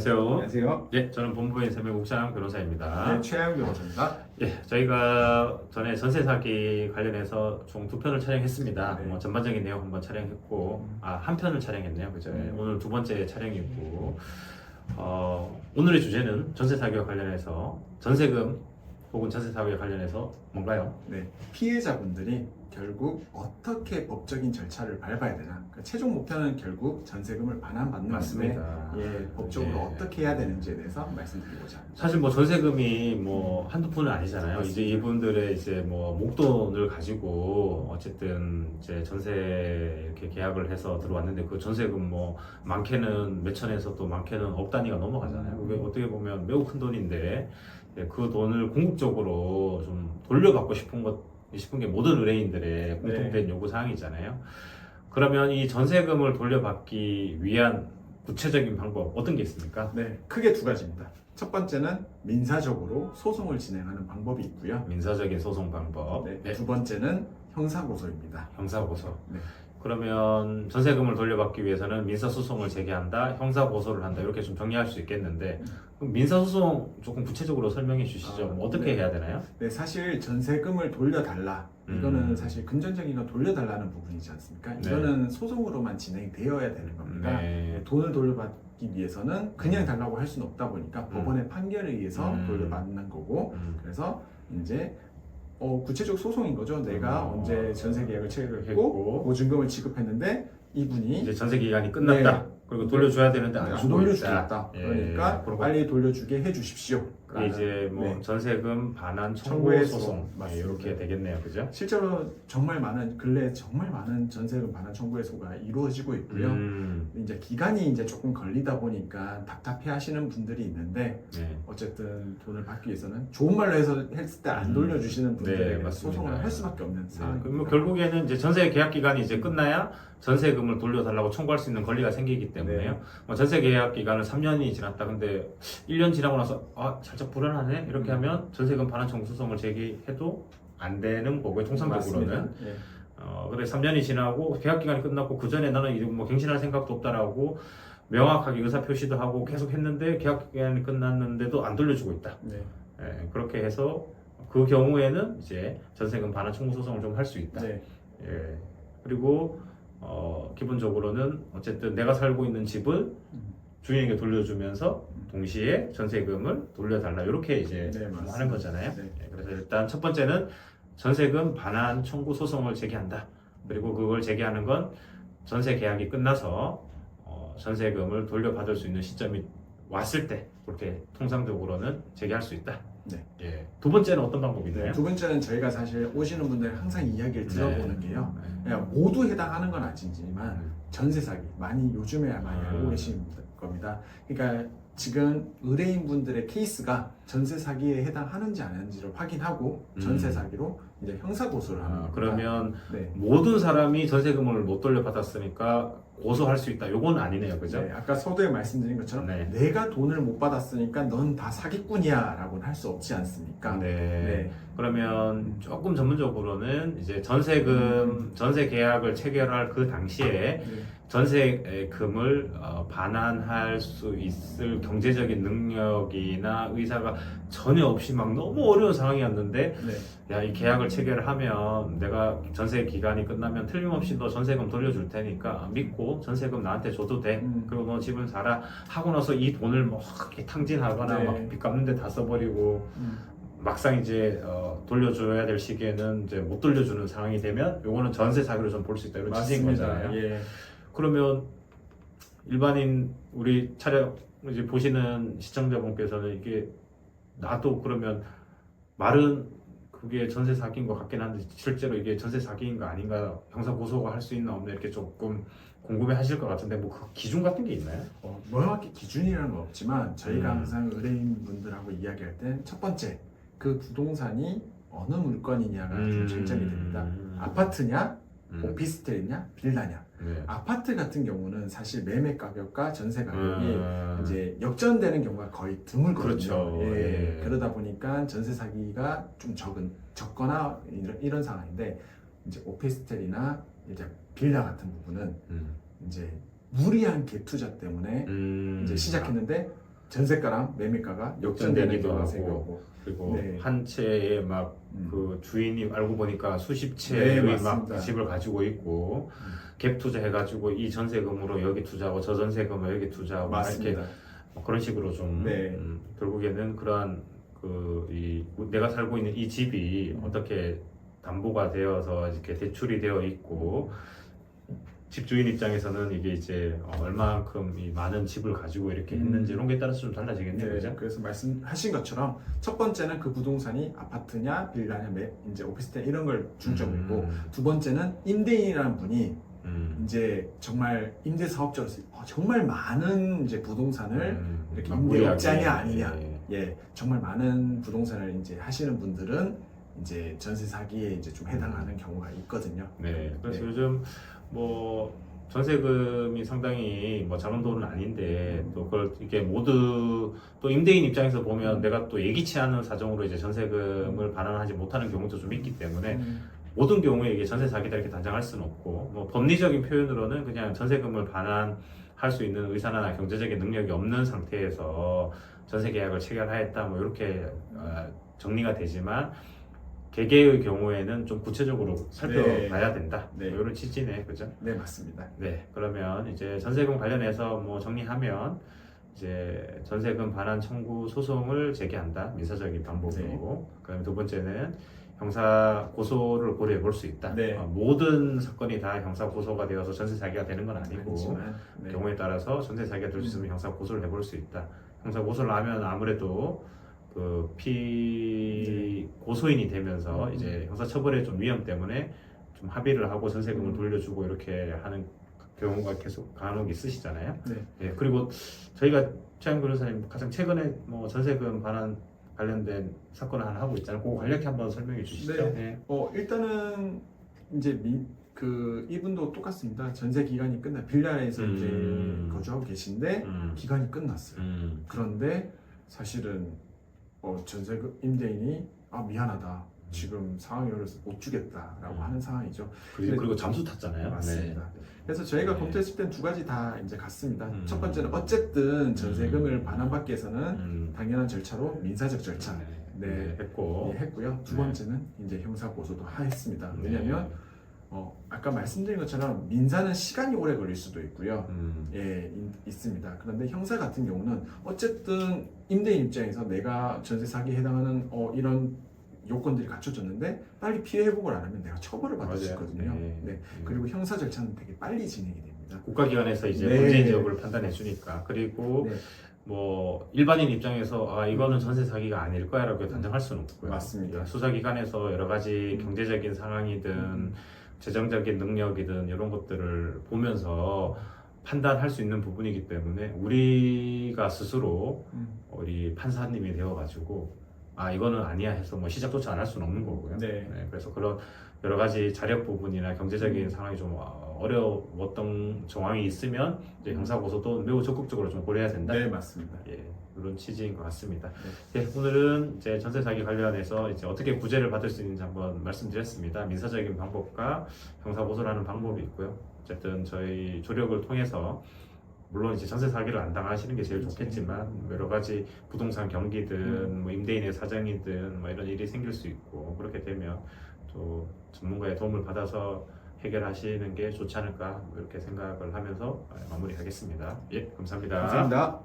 안녕하세요. 안녕하세요. 예, 저는 본부인 세명국장 변호사입니다. 네, 최양 변호사입니다. 예, 저희가 전에 전세 사기 관련해서 총 2편을 촬영했습니다. 네. 전반적인 내용 한번 촬영했고, 한 편을 촬영했네요. 그죠? 오늘 두 번째 촬영이고, 오늘의 주제는 전세 사기와 관련해서 전세금 혹은 전세 사기와 관련해서 뭔가요? 네, 피해자분들이 결국 어떻게 법적인 절차를 밟아야 되나? 그러니까 최종 목표는 결국 전세금을 반환받는 건데, 맞습니다. 법적으로 네. 어떻게 해야 되는지에 대해서 말씀드리고자 합니다. 사실 뭐 전세금이 뭐 한두 푼은 아니잖아요. 맞습니다. 이제 이분들의 이제 뭐 목돈을 가지고 어쨌든 이제 전세 이렇게 계약을 해서 들어왔는데 그 전세금 뭐 많게는 몇천에서 또 많게는 억 단위가 넘어가잖아요. 그게 어떻게 보면 매우 큰 돈인데 그 돈을 궁극적으로 좀 돌려받고 싶은 게 모든 의뢰인들의 공통된 요구 사항이잖아요. 그러면 이 전세금을 돌려받기 위한 구체적인 방법 어떤 게 있습니까? 네, 크게 두 가지입니다. 첫 번째는 민사적으로 소송을 진행하는 방법이 있고요. 민사적인 소송 방법. 네, 두 번째는 형사고소입니다. 형사고소. 네. 그러면 전세금을 돌려받기 위해서는 민사소송을 제기한다, 형사고소를 한다 이렇게 좀 정리할 수 있겠는데 그럼 민사소송 조금 구체적으로 설명해 주시죠. 뭐 어떻게 네. 해야 되나요? 네, 사실 전세금을 돌려달라. 이거는 사실 금전적인 건 돌려달라는 부분이지 않습니까? 네. 이거는 소송으로만 진행되어야 되는 겁니다. 네. 돈을 돌려받기 위해서는 그냥 달라고 할 수는 없다 보니까 법원의 판결에 의해서 돌려받는 거고, 그래서 이제 구체적 소송인 거죠. 내가 언제 전세 계약을 체결했고 보증금을 지급했는데 이분이 이제 전세 기간이 끝났다. 그리고 돌려줘야 되는데 안 안 주고 돌려주겠다. 있다. 그러니까 그러고 빨리 돌려주게 해주십시오. 그게 이제 뭐 네. 전세금 반환 청구 청구의 소송 맞습니다. 이렇게 되겠네요, 그죠? 실제로 정말 많은 근래 정말 많은 전세금 반환 청구해소가 이루어지고 있고요. 이제 기간이 이제 조금 걸리다 보니까 답답해하시는 분들이 있는데 네. 어쨌든 돈을 받기 위해서는 좋은 말로 해서 했을 때 안 돌려주시는 분들에게 맞습니다. 소송을 할 수밖에 없는 상황입니다. 뭐 결국에는 이제 전세 계약 기간이 이제 끝나야 전세금을 돌려달라고 청구할 수 있는 권리가 생기기 때문에요. 뭐 전세 계약 기간은 3년이 지났다. 근데 1년 지나고 나서 살짝 불안하네 이렇게 하면 전세금 반환 청구 소송을 제기해도 안 되는 거고요. 통상적으로는. 예. 그래 3년이 지나고 계약 기간이 끝났고 그 전에 나는 이제 뭐 갱신할 생각도 없다라고 명확하게 의사 표시도 하고 계속 했는데 계약 기간이 끝났는데도 안 돌려주고 있다. 네. 그렇게 해서 그 경우에는 이제 전세금 반환 청구 소송을 좀 할 수 있다. 네. 그리고 기본적으로는 어쨌든 내가 살고 있는 집을 주인에게 돌려주면서 동시에 전세금을 돌려달라 이렇게 이제 하는 거잖아요. 네. 그래서 일단 첫 번째는 전세금 반환 청구 소송을 제기한다. 그리고 그걸 제기하는 건 전세 계약이 끝나서 전세금을 돌려받을 수 있는 시점이 왔을 때 그렇게 통상적으로는 제기할 수 있다. 네. 두 번째는 어떤 방법이 있나요? 두 번째는 저희가 사실 오시는 분들 항상 이야기를 들어보는 게요. 그냥 모두 해당하는 건 아니지만 전세 사기 많이 요즘에 많이 알고 계신 겁니다. 그러니까 지금 의뢰인 분들의 케이스가 전세 사기에 해당하는지 안 하는지를 확인하고 전세 사기로 이제 형사 고소를 하는 겁니다. 그러면 네. 모든 사람이 전세금을 못 돌려받았으니까 고소할 수 있다. 요건 아니네요, 그죠? 네, 아까 서두에 말씀드린 것처럼 내가 돈을 못 받았으니까 넌 다 사기꾼이야 라고는 할 수 없지 않습니까? 그러면 조금 전문적으로는 이제 전세금, 전세 계약을 체결할 그 당시에 전세금을 반환할 수 있을 경제적인 능력이나 의사가 전혀 없이 막 너무 어려운 상황이었는데 야, 이 계약을 체결하면 내가 전세 기간이 끝나면 틀림없이 너 전세금 돌려줄 테니까 믿고 전세금 나한테 줘도 돼. 그리고 너 집을 사라 하고 나서 이 돈을 막 이렇게 탕진하거나 막 빚 갚는 데 다 써버리고 막상 이제 돌려줘야 될 시기에는 이제 못 돌려주는 상황이 되면 요거는 전세 사기로 좀 볼 수 있다 이런 취지인 거잖아요. 그러면 일반인 우리 촬영 이제 보시는 시청자분께서는 이게 나도 그러면 말은 그게 전세 사기인 것 같긴 한데 실제로 이게 전세 사기인 거 아닌가 형사 고소가 할 수 있나 없나 이렇게 조금 궁금해 하실 것 같은데 뭐 그 기준 같은 게 있나요? 명확히 기준이라는 건 없지만 저희가 항상 의뢰인 분들하고 이야기할 땐 첫 번째 그 부동산이 어느 물건이냐가 좀 장점이 됩니다. 아파트냐, 오피스텔이냐, 빌라냐. 아파트 같은 경우는 사실 매매 가격과 전세 가격이 이제 역전되는 경우가 거의 드물거든요. 그렇죠. 그러다 보니까 전세 사기가 좀 적거나 이런 상황인데 이제 오피스텔이나 이제 빌라 같은 부분은 이제 무리한 갭 투자 때문에 이제 시작했는데 전세가랑 매매가가 역전되는 역전되기도 경우가 하고. 생기고 그리고 네. 한 채에 막 음. 그 주인이 알고 보니까 수십 네, 채의 막 맞습니다. 집을 가지고 있고 음. 갭 투자해가지고 이 전세금으로 여기 투자하고 저 전세금으로 여기 투자하고 막 이렇게 맞습니다. 뭐 그런 식으로 좀 네. 결국에는 그러한 이 내가 살고 있는 이 집이 어떻게 담보가 되어서 이렇게 대출이 되어 있고 집주인 입장에서는 이게 이제 얼마만큼 이 많은 집을 가지고 이렇게 했는지 이런 게 따라서 좀 달라지겠네요, 네, 그죠? 그래서 말씀하신 것처럼 첫 번째는 그 부동산이 아파트냐 빌라냐 이제 오피스텔 이런 걸 중점이고 두 번째는 임대인이라는 분이 이제 정말 임대 사업자로서 정말 많은 이제 부동산을 이렇게 임대업자냐 아니냐 예 정말 많은 부동산을 이제 하시는 분들은 이제 전세 사기에 이제 좀 해당하는 경우가 있거든요. 네, 그래서 네. 요즘 뭐 전세금이 상당히 뭐 작은 돈은 아닌데 또 그걸 이게 모두 또 임대인 입장에서 보면 내가 또 예기치 않은 사정으로 이제 전세금을 반환하지 못하는 경우도 좀 있기 때문에 모든 경우에 이게 전세 사기다 이렇게 단정할 수는 없고 뭐 법리적인 표현으로는 그냥 전세금을 반환할 수 있는 의사나 경제적인 능력이 없는 상태에서 전세 계약을 체결하였다 뭐 이렇게 정리가 되지만 개개의 경우에는 좀 구체적으로 살펴봐야 된다. 네. 뭐 이런 취지네, 그죠? 네 맞습니다. 네, 그러면 이제 전세금 관련해서 뭐 정리하면 이제 전세금 반환 청구 소송을 제기한다. 민사적인 방법으로. 네. 그다음에 두 번째는 형사 고소를 고려해 볼 수 있다. 네. 모든 사건이 다 형사 고소가 되어서 전세 사기가 되는 건 아니고 아니지만, 네. 경우에 따라서 전세 사기가 될 수 있으면 형사 고소를 해볼 수 있다. 형사 고소를 하면 아무래도 그 고소인이 되면서 이제 형사 처벌의 좀 위험 때문에 좀 합의를 하고 전세금을 돌려주고 이렇게 하는 경우가 계속 간혹 있으시잖아요. 네. 예, 그리고 저희가 최양 변호사님 가장 최근에 뭐 전세금 반환 관련된 사건을 하나 하고 있잖아요. 그거 간략히 한번 설명해 주시죠. 네. 일단은 이제 그 이분도 똑같습니다. 전세 기간이 끝나 빌라에서 이제 거주하고 계신데 기간이 끝났어요. 그런데 사실은 전세금 임대인이 미안하다. 지금 상황이 어려서 못 주겠다라고 하는 상황이죠. 그리고 잠수 탔잖아요. 맞습니다. 네. 그래서 저희가 네. 검토했을 땐 두 가지 다 이제 같습니다. 첫 번째는 어쨌든 전세금을 반환받기 위해서는 당연한 절차로 민사적 절차 네, 했고 했고요. 두 번째는 이제 형사 고소도 했습니다. 왜냐하면 아까 말씀드린 것처럼 민사는 시간이 오래 걸릴 수도 있고요. 있습니다. 그런데 형사 같은 경우는 어쨌든 임대인 입장에서 내가 전세 사기에 해당하는 이런 요건들이 갖춰졌는데 빨리 피해 회복을 안 하면 내가 처벌을 받을 수 있거든요. 네. 그리고 형사 절차는 되게 빨리 진행이 됩니다. 국가기관에서 이제 네. 문제인지 여부를 판단해 주니까. 그리고 네. 뭐 일반인 입장에서 이거는 전세 사기가 아닐 거야라고 단정할 수는 없고요. 맞습니다. 수사기관에서 여러 가지 경제적인 상황이든 재정적인 능력이든 이런 것들을 보면서 판단할 수 있는 부분이기 때문에 우리가 스스로 우리 판사님이 되어가지고 이거는 아니야 해서 뭐 시작조차 안 할 수는 없는 거고요. 네. 그래서 그런 여러 가지 자력 부분이나 경제적인 상황이 좀 어려웠던 정황이 있으면 이제 형사 고소도 매우 적극적으로 좀 고려해야 된다. 네, 맞습니다. 예, 그런 취지인 것 같습니다. 오늘은 이제 전세 사기 관련해서 이제 어떻게 구제를 받을 수 있는지 한번 말씀드렸습니다. 민사적인 방법과 형사 고소를 하는 방법이 있고요. 어쨌든 저희 조력을 통해서 물론 이제 전세 사기를 안 당하시는 게 제일 좋겠지만 여러 가지 부동산 경기든 뭐 임대인의 사정이든 뭐 이런 일이 생길 수 있고 그렇게 되면 또 전문가의 도움을 받아서 해결하시는 게 좋지 않을까 이렇게 생각을 하면서 마무리하겠습니다. 예, 감사합니다. 감사합니다.